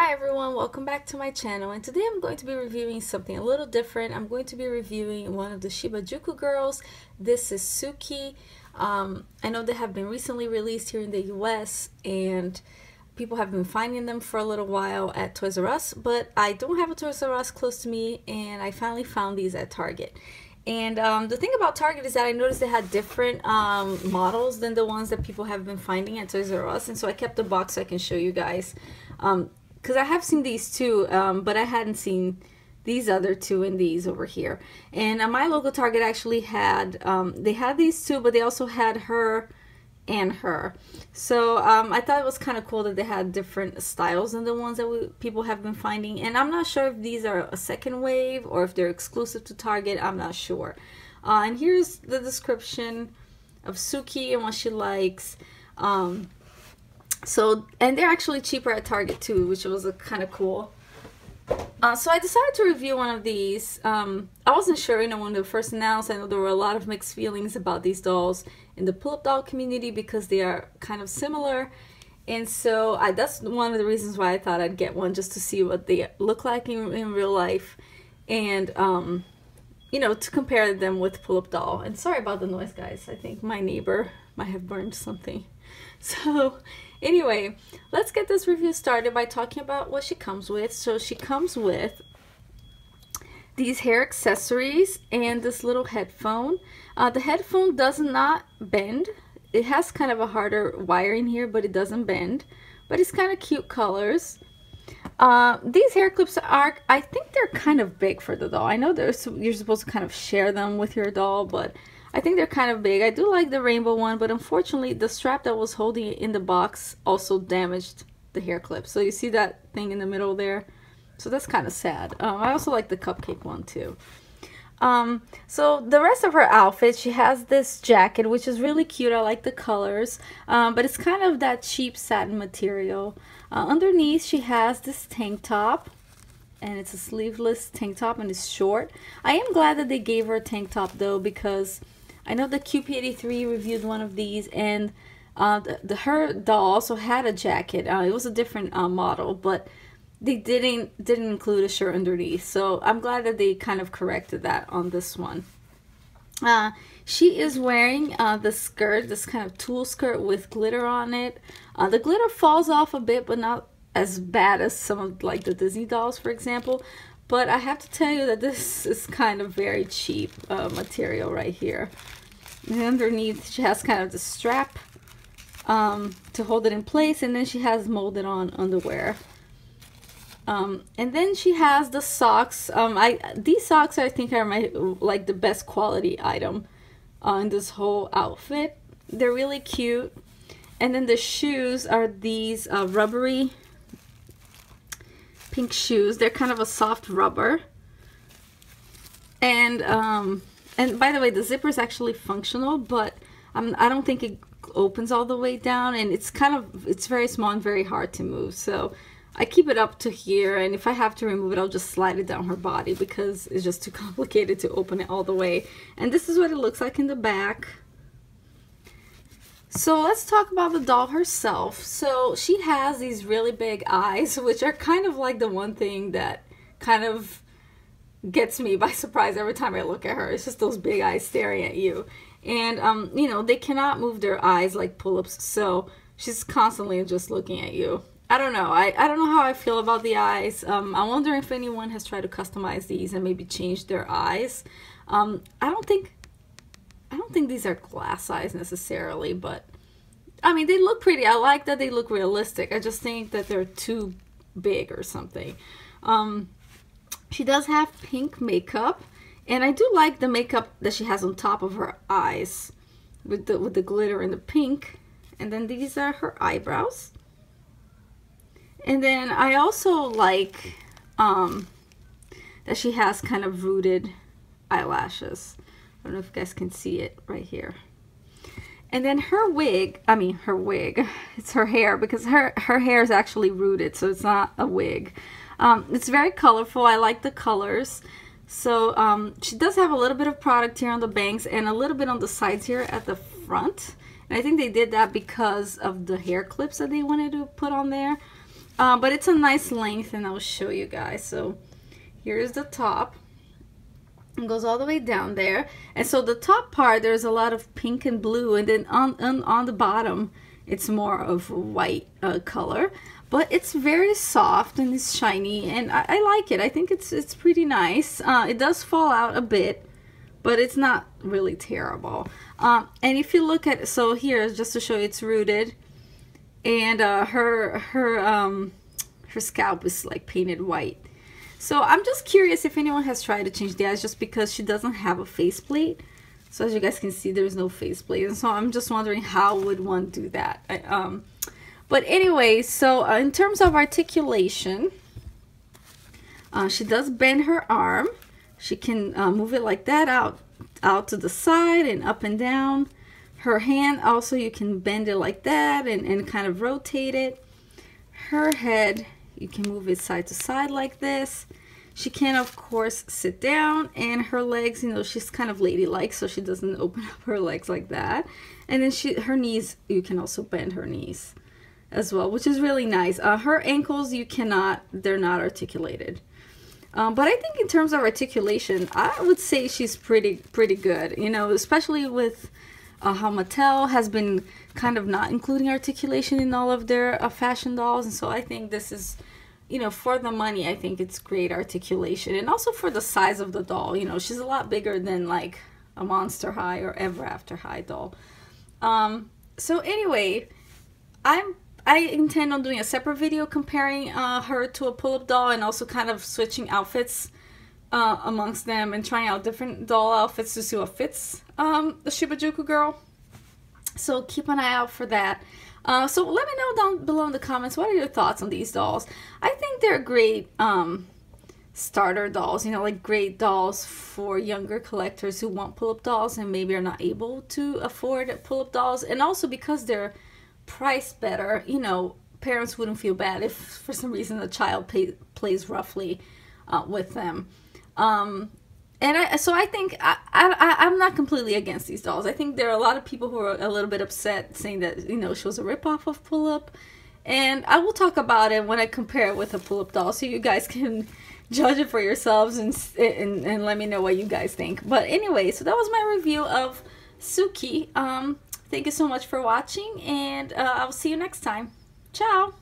Hi everyone, welcome back to my channel, and today I'm going to be reviewing something a little different. I'm going to be reviewing one of the Shibajuku girls. This is Suki. I know they have been recently released here in the US and people have been finding them for a little while at Toys R Us, but I don't have a Toys R Us close to me and I finally found these at Target. And the thing about Target is that I noticed they had different models than the ones that people have been finding at Toys R Us, and so I kept the box so I can show you guys. Because I have seen these too, but I hadn't seen these other two and these over here. And my local Target actually had, they had these two, but they also had her and her. So I thought it was kind of cool that they had different styles than the ones that people have been finding. And I'm not sure if these are a second wave or if they're exclusive to Target. I'm not sure. And here's the description of Suki and what she likes. And they're actually cheaper at Target too, which was kind of cool. So I decided to review one of these. I wasn't sure, when they were first announced. I know there were a lot of mixed feelings about these dolls in the Pullip doll community because they are kind of similar. And so that's one of the reasons why I thought I'd get one, just to see what they look like in real life. And, to compare them with Pullip doll. And sorry about the noise, guys. I think my neighbor might have burned something. So anyway, let's get this review started by talking about what she comes with. So she comes with these hair accessories and this little headphone. The headphone does not bend. It has kind of a harder wire in here, but it doesn't bend. But it's kind of cute colors. These hair clips are, I think they're kind of big for the doll. I know you're supposed to kind of share them with your doll, but I think they're kind of big. I do like the rainbow one, but unfortunately the strap that was holding it in the box also damaged the hair clip. So you see that thing in the middle there? So that's kind of sad. I also like the cupcake one too. So the rest of her outfit, she has this jacket, which is really cute. I like the colors, but it's kind of that cheap satin material. Underneath she has this tank top. And it's a sleeveless tank top and it's short. I am glad that they gave her a tank top though, because I know the QP83 reviewed one of these, and her doll also had a jacket. It was a different model, but they didn't include a shirt underneath. So I'm glad that they kind of corrected that on this one. She is wearing the skirt, this kind of tulle skirt with glitter on it. The glitter falls off a bit, but not as bad as some of like the Disney dolls, for example. But I have to tell you that this is kind of very cheap material right here. And underneath she has kind of the strap to hold it in place, and then she has molded on underwear. And then she has the socks. These socks I think are the best quality item in this whole outfit. They're really cute. And then the shoes are these rubbery pink shoes. They're kind of a soft rubber. And by the way, the zipper is actually functional, but I don't think it opens all the way down, and it's very small and very hard to move. So I keep it up to here, and if I have to remove it, I'll just slide it down her body because it's just too complicated to open it all the way. And this is what it looks like in the back. So let's talk about the doll herself. So she has these really big eyes, which are kind of like the one thing that kind of gets me by surprise every time I look at her. It's just those big eyes staring at you. And, they cannot move their eyes like Pullips, so she's constantly just looking at you. I don't know. I don't know how I feel about the eyes. I'm wondering if anyone has tried to customize these and maybe change their eyes. I don't think these are glass eyes necessarily, but I mean, they look pretty. I like that they look realistic. I just think that they're too big or something. She does have pink makeup, and I do like the makeup that she has on top of her eyes with the glitter and the pink. And then these are her eyebrows. And then I also like that she has kind of rooted eyelashes. I don't know if you guys can see it right here. And then her wig, it's her hair, because her hair is actually rooted, so it's not a wig. It's very colorful. I like the colors. So she does have a little bit of product here on the bangs and a little bit on the sides here at the front. And I think they did that because of the hair clips that they wanted to put on there. but it's a nice length, and I'll show you guys. So here's the top. It goes all the way down there, and so the top part, there's a lot of pink and blue, and then on the bottom it's more of white color, but it's very soft and it's shiny, and I like it. I think it's pretty nice. It does fall out a bit, but it's not really terrible. And if you look at, so here, just to show you, it's rooted, and her scalp is like painted white. So I'm just curious if anyone has tried to change the eyes, just because she doesn't have a faceplate. So as you guys can see, there's no faceplate, and so I'm just wondering how would one do that. But anyway, so in terms of articulation, she does bend her arm. She can move it like that, out to the side and up and down. Her hand also, you can bend it like that and kind of rotate it. Her head, you can move it side to side like this. She can, of course, sit down, and her legs, you know, she's kind of ladylike, so she doesn't open up her legs like that. And then her knees, you can also bend her knees as well, which is really nice. Her ankles, you cannot, they're not articulated. But I think in terms of articulation, I would say she's pretty good, you know, especially with how Mattel has been kind of not including articulation in all of their fashion dolls. And so I think this is, you know, for the money, I think it's great articulation. And also for the size of the doll, you know, she's a lot bigger than like a Monster High or Ever After High doll. So anyway, I intend on doing a separate video comparing her to a Pullip doll, and also kind of switching outfits amongst them and trying out different doll outfits to see what fits the Shibajuku girl. So keep an eye out for that. So let me know down below in the comments, what are your thoughts on these dolls? I think they're great starter dolls, you know, like great dolls for younger collectors who want Pullip dolls and maybe are not able to afford Pullip dolls. And also because they're priced better, you know, parents wouldn't feel bad if for some reason a child plays roughly with them. So I think I'm not completely against these dolls. I think there are a lot of people who are a little bit upset, saying that, you know, she was a ripoff of Pullip, and I will talk about it when I compare it with a Pullip doll, so you guys can judge it for yourselves and let me know what you guys think. But anyway, so that was my review of Suki. Thank you so much for watching, and I'll see you next time. Ciao!